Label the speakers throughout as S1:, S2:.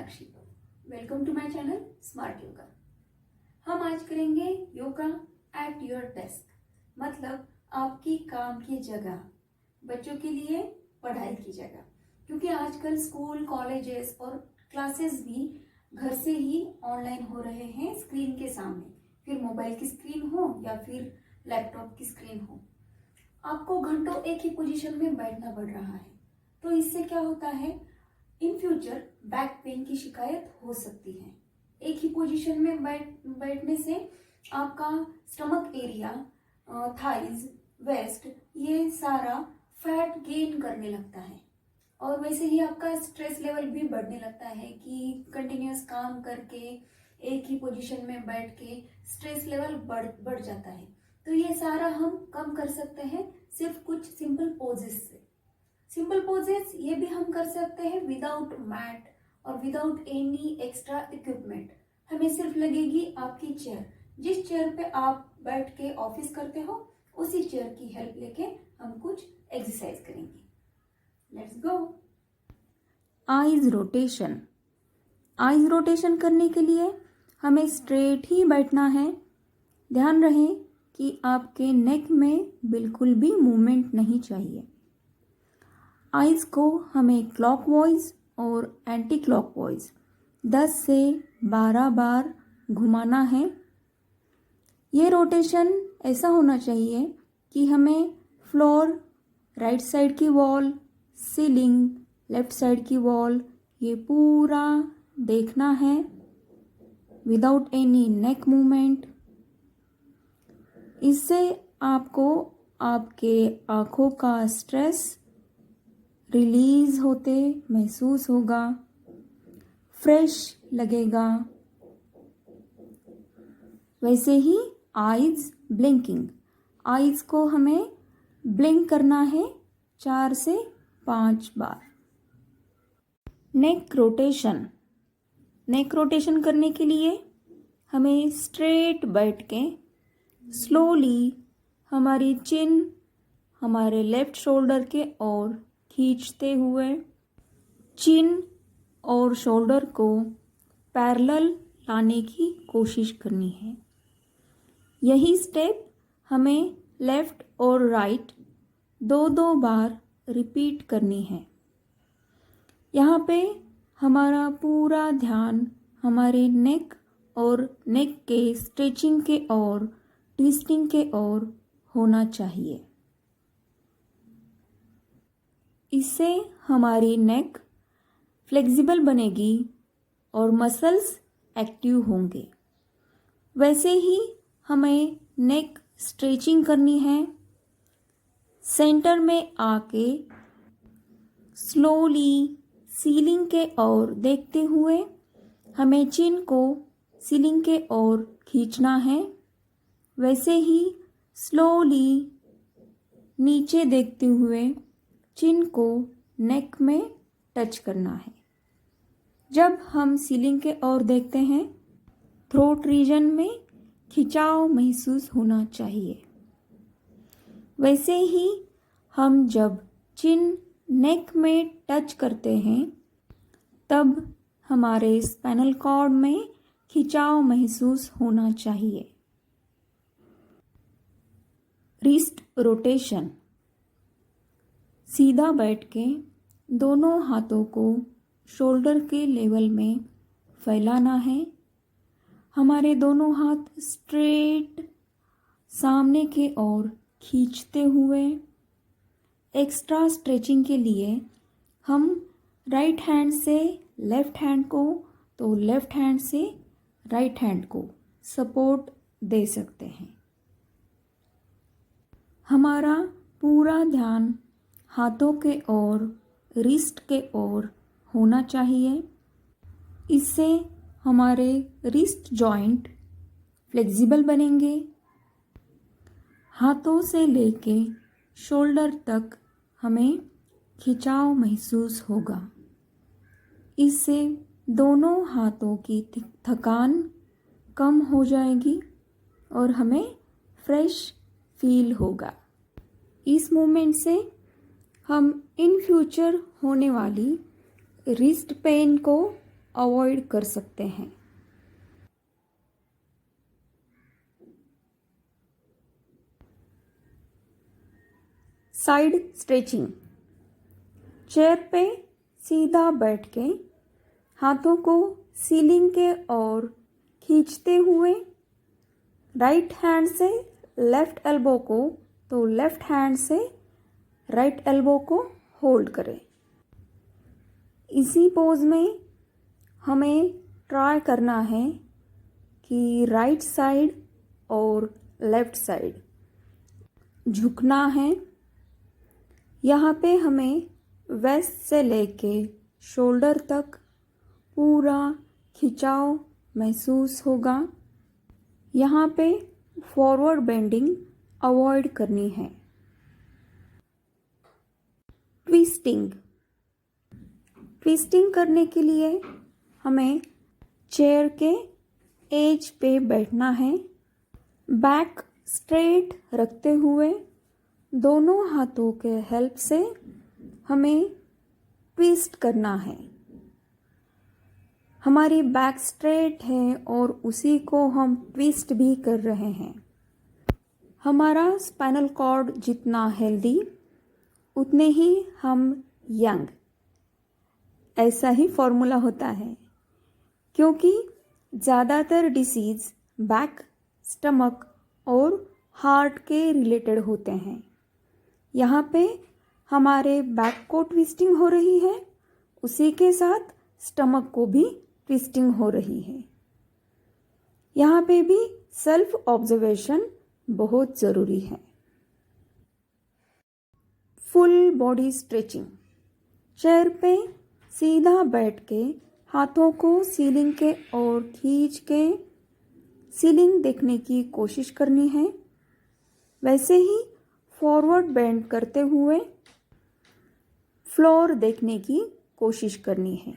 S1: Meenakshi. Welcome to my channel smart yoga. हम आज करेंगे योगा एट योर डेस्क, मतलब आपकी काम की जगह, बच्चों के लिए पढ़ाई की जगह। क्योंकि आजकल स्कूल, कॉलेजेस और क्लासेस भी घर से ही ऑनलाइन हो रहे हैं, स्क्रीन के सामने, फिर मोबाइल की स्क्रीन हो या फिर लैपटॉप की स्क्रीन हो। आपको घंटों एक ही पोजीशन में बैठना पड़ रहा है। तो इससे क्या होता है, इन फ्यूचर बैक पेन की शिकायत हो सकती है। एक ही पोजीशन में बैठने से आपका स्टमक एरिया, थाइज, वेस्ट, ये सारा फैट गेन करने लगता है। और वैसे ही आपका स्ट्रेस लेवल भी बढ़ने लगता है कि कंटिन्यूअस काम करके एक ही पोजीशन में बैठ के स्ट्रेस लेवल बढ़ जाता है। तो ये सारा हम कम कर सकते हैं सिर्फ कुछ सिंपल पोजेस से। सिंपल पोजेस ये भी हम कर सकते हैं विदाउट मैट और विदाउट एनी एक्स्ट्रा इक्विपमेंट। हमें सिर्फ लगेगी आपकी चेयर। जिस चेयर पे आप बैठ के ऑफिस करते हो, उसी चेयर की हेल्प लेके हम कुछ एक्सरसाइज करेंगे। Let's go.
S2: Eyes rotation. Eyes rotation करने के लिए हमें स्ट्रेट ही बैठना है। ध्यान रहे कि आपके नेक में बिल्कुल भी मूवमेंट नहीं चाहिए। आइज को हमें क्लॉकवाइज और एंटी क्लॉकवाइज 10 से 12 बार घुमाना है। ये रोटेशन ऐसा होना चाहिए कि हमें फ्लोर, राइट साइड की वॉल, सीलिंग, लेफ्ट साइड की वॉल, ये पूरा देखना है विदाउट एनी नेक मूवमेंट। इससे आपको आपके आँखों का स्ट्रेस रिलीज होते महसूस होगा, फ्रेश लगेगा। वैसे ही आइज ब्लिंकिंग, आइज को हमें ब्लिंक करना है 4 से 5 बार। Neck rotation. नेक रोटेशन करने के लिए हमें स्ट्रेट बैठ के स्लोली हमारी चिन हमारे लेफ्ट शोल्डर के ओर खींचते हुए चिन और शोल्डर को पैरेलल लाने की कोशिश करनी है। यही स्टेप हमें लेफ्ट और राइट 2-2 बार रिपीट करनी है। यहाँ पे हमारा पूरा ध्यान हमारे नेक और नेक के स्ट्रेचिंग के और ट्विस्टिंग के ओर होना चाहिए। इससे हमारी नेक फ्लेक्सिबल बनेगी और मसल्स एक्टिव होंगे। वैसे ही हमें नेक स्ट्रेचिंग करनी है। सेंटर में आके स्लोली सीलिंग के ओर देखते हुए हमें चिन को सीलिंग के ओर खींचना है। वैसे ही स्लोली नीचे देखते हुए चिन को नेक में टच करना है। जब हम सीलिंग के ओर देखते हैं, थ्रोट रीजन में खिंचाव महसूस होना चाहिए। वैसे ही हम जब चिन नेक में टच करते हैं, तब हमारे स्पाइनल कॉर्ड में खिंचाव महसूस होना चाहिए। Wrist rotation. सीधा बैठ के दोनों हाथों को शोल्डर के लेवल में फैलाना है। हमारे दोनों हाथ स्ट्रेट सामने के ओर खींचते हुए एक्स्ट्रा स्ट्रेचिंग के लिए हम राइट हैंड से लेफ्ट हैंड को, तो लेफ्ट हैंड से राइट हैंड को सपोर्ट दे सकते हैं। हमारा पूरा ध्यान हाथों के ओर, रिस्ट के ओर होना चाहिए। इससे हमारे रिस्ट जॉइंट फ्लेक्सिबल बनेंगे। हाथों से लेके शोल्डर तक हमें खिंचाव महसूस होगा। इससे दोनों हाथों की थकान कम हो जाएगी और हमें फ्रेश फील होगा। इस मूवमेंट से हम इन फ्यूचर होने वाली रिस्ट पेन को अवॉइड कर सकते हैं। Side stretching. चेयर पे सीधा बैठ के हाथों को सीलिंग के ओर खींचते हुए राइट हैंड से लेफ्ट एल्बो को तो लेफ्ट हैंड से राइट एल्बो को होल्ड करें। इसी पोज में हमें ट्राई करना है कि राइट साइड और लेफ्ट साइड झुकना है। यहाँ पे हमें वेस्ट से लेके शोल्डर तक पूरा खिंचाव महसूस होगा। यहाँ पे फॉरवर्ड बेंडिंग अवॉइड करनी है। ट्विस्टिंग। ट्विस्टिंग करने के लिए हमें चेयर के एज पे बैठना है। बैक स्ट्रेट रखते हुए दोनों हाथों के हेल्प से हमें ट्विस्ट करना है। हमारी बैक स्ट्रेट है और उसी को हम ट्विस्ट भी कर रहे हैं। हमारा स्पाइनल कॉर्ड जितना हेल्दी उतने ही हम यंग, ऐसा ही फॉर्मूला होता है। क्योंकि ज़्यादातर डिसीज़ बैक, स्टमक और हार्ट के रिलेटेड होते हैं। यहाँ पे हमारे बैक को ट्विस्टिंग हो रही है, उसी के साथ स्टमक को भी ट्विस्टिंग हो रही है। यहाँ पे भी सेल्फ ऑब्जर्वेशन बहुत ज़रूरी है। Full body stretching. चेयर पे सीधा बैठ के हाथों को सीलिंग के ओर खींच के सीलिंग देखने की कोशिश करनी है। वैसे ही फॉरवर्ड बेंड करते हुए फ्लोर देखने की कोशिश करनी है।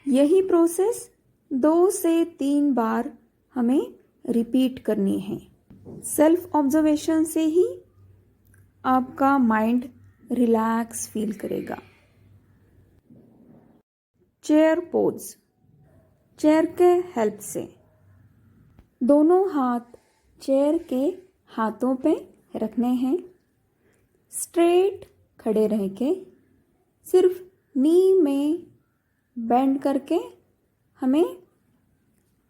S2: यही प्रोसेस 2 से 3 बार हमें रिपीट करनी है। सेल्फ ऑब्जर्वेशन से ही आपका माइंड रिलैक्स फील करेगा। Chair pose. चेयर के हेल्प से दोनों हाथ चेयर के हाथों पे रखने हैं। स्ट्रेट खड़े रह के सिर्फ नी में बेंड करके हमें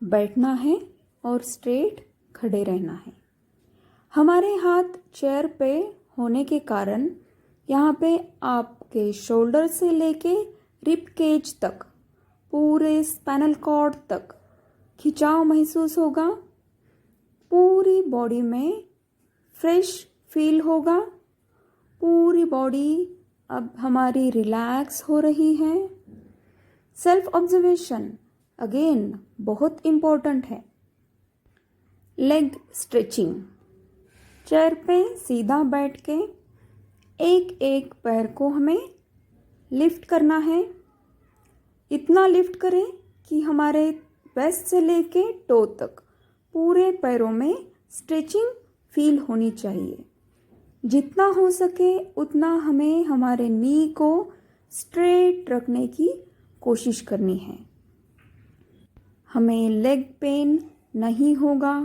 S2: बैठना है और स्ट्रेट खड़े रहना है। हमारे हाथ चेयर पे होने के कारण यहाँ पे आपके शोल्डर से लेके रिब केज तक पूरे स्पाइनल कॉर्ड तक खिंचाव महसूस होगा। पूरी बॉडी में फ्रेश फील होगा। पूरी बॉडी अब हमारी रिलैक्स हो रही है। सेल्फ ऑब्जर्वेशन अगेन बहुत इम्पोर्टेंट है। Leg stretching. चेयर पे सीधा बैठ के एक एक पैर को हमें लिफ्ट करना है। इतना लिफ्ट करें कि हमारे वेस्ट से लेके टो तक पूरे पैरों में स्ट्रेचिंग फील होनी चाहिए। जितना हो सके उतना हमें हमारे नी को स्ट्रेट रखने की कोशिश करनी है। हमें लेग पेन नहीं होगा।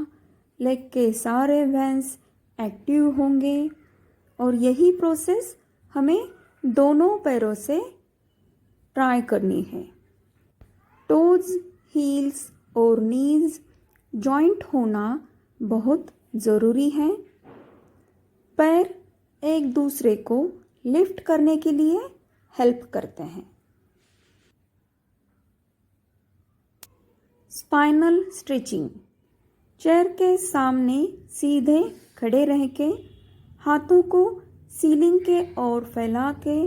S2: लेग के सारे वेंस एक्टिव होंगे और यही प्रोसेस हमें दोनों पैरों से ट्राई करनी है। टोज, हील्स और नीज जॉइंट होना बहुत ज़रूरी है। पैर एक दूसरे को लिफ्ट करने के लिए हेल्प करते हैं। Spinal stretching. चेयर के सामने सीधे खड़े रह के हाथों को सीलिंग के ओर फैला के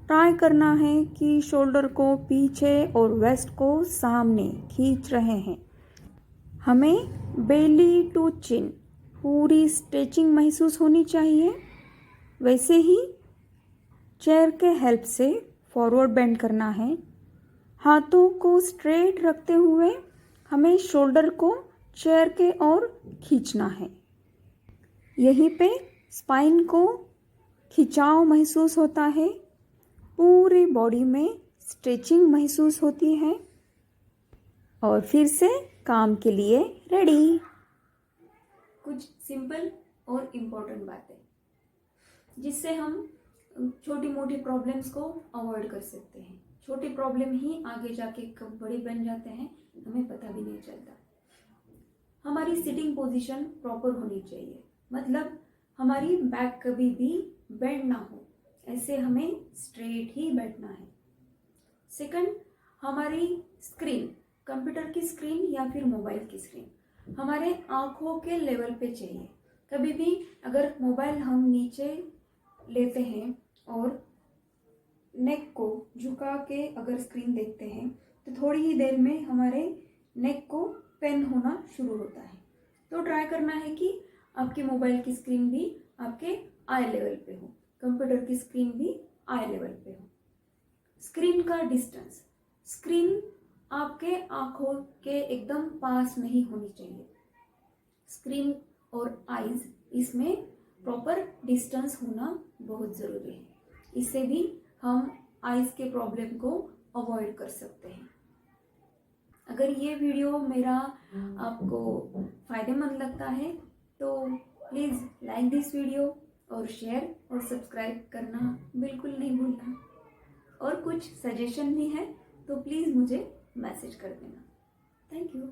S2: ट्राई करना है कि शोल्डर को पीछे और वेस्ट को सामने खींच रहे हैं। हमें बेली टू चिन पूरी स्ट्रेचिंग महसूस होनी चाहिए। वैसे ही चेयर के हेल्प से फॉरवर्ड बेंड करना है। हाथों को स्ट्रेट रखते हुए हमें शोल्डर को चेयर के ओर खींचना है। यहीं पे स्पाइन को खिंचाव महसूस होता है। पूरी बॉडी में स्ट्रेचिंग महसूस होती है। और फिर से काम के लिए रेडी।
S1: कुछ सिंपल और इम्पोर्टेंट बातें जिससे हम छोटी मोटी प्रॉब्लम्स को अवॉइड कर सकते हैं। छोटी प्रॉब्लम ही आगे जाके कब बड़ी बन जाते हैं हमें पता भी नहीं चलता। हमारी सिटिंग पोजीशन प्रॉपर होनी चाहिए, मतलब हमारी बैक कभी भी बेंड ना हो, ऐसे हमें स्ट्रेट ही बैठना है। सेकंड, हमारी स्क्रीन, कंप्यूटर की स्क्रीन या फिर मोबाइल की स्क्रीन हमारे आंखों के लेवल पे चाहिए। कभी भी अगर मोबाइल हम नीचे लेते हैं और नेक को झुका के अगर स्क्रीन देखते हैं तो थोड़ी ही देर में हमारे नेक को पेन होना शुरू होता है। तो ट्राई करना है कि आपके मोबाइल की स्क्रीन भी आपके आई लेवल पे हो, कंप्यूटर की स्क्रीन भी आई लेवल पे हो। स्क्रीन का डिस्टेंस, स्क्रीन आपके आंखों के एकदम पास नहीं होनी चाहिए। स्क्रीन और आईज इसमें प्रॉपर डिस्टेंस होना बहुत ज़रूरी है। इससे भी हम आईज के प्रॉब्लम को अवॉइड कर सकते हैं। अगर ये वीडियो मेरा आपको फ़ायदेमंद लगता है तो प्लीज़ लाइक दिस वीडियो और शेयर और सब्सक्राइब करना बिल्कुल नहीं भूलना। और कुछ सजेशन भी है तो प्लीज़ मुझे मैसेज कर देना। Thank you.